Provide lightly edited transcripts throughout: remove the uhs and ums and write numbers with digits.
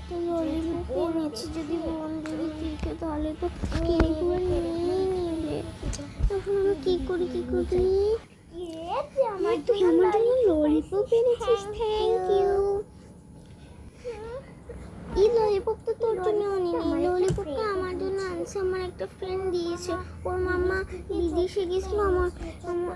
একটা ললিপপ এনেছি, যদি বন্ধু দিকে তাহলে তো কিনে করে নিয়ে নেবে। তখন আমি কি করি তুই আমার জন্য ললিপপ এনেছিস, থ্যাংক ইউ। এই ললিপপ তো তোর জন্য আনিনি, ললিপপটা আমার জন্য আনছে, আমার একটা ফ্রেন্ড দিয়েছে। ওর মামা বিদেশে গেছিল,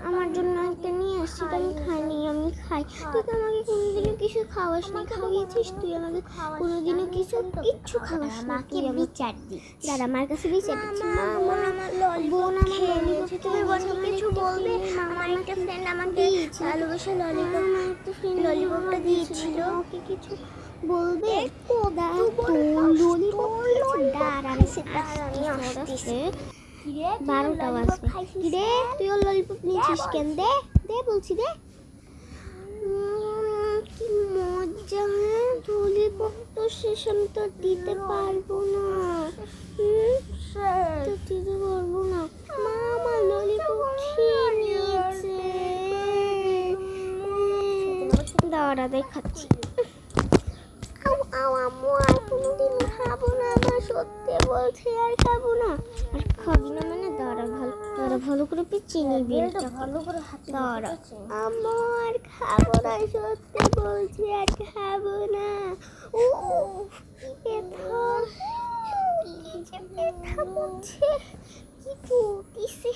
আমার জন্য একটা নিয়ে আসছে, আমি খাইনি, আমি খাই। তুই তো আমাকে কোনোদিনও কিছু খাওয়াস না, খাওয়িয়েছিস তুই আমাকে কোনোদিনও কিচ্ছু খাওয়াস না। তুই বিচার দি, দাঁড়া আমার কাছে বিচার দিচ্ছি। বোন আমার ললিপপ, তুমি বোনকে কিছু বলবে? আমার একটা ফ্রেন্ড আমাকে ভালোবাসা ললিপপটা দিয়েছিল, ওকে কিছু বলবে? বারোটা বাজবে। কিরে তুই ওর ললিপপ নিয়েছিস কেন? দে দে বলছি, দে। কি মজা! হ্যাঁ, ললিপপ তো শেষ, আমি তো দিতে পারবো না। দিতে পারবো না। মামা ললিপপ খেয়ে নিয়েছে। দাঁড়া দেখাচ্ছি। আম্মু আর কোনোদিন খাবো না, আমার সত্যি বলছি, আর খাবো না। আর খাবি না মানে দাঁড়া ভালো করে চিনি বিলটা ভালো করে দাঁড়া। আম্মু আর খাবো না, সত্যি বলছি, আর খাবো না। ও ব্যথা করছে, কি করতেছে।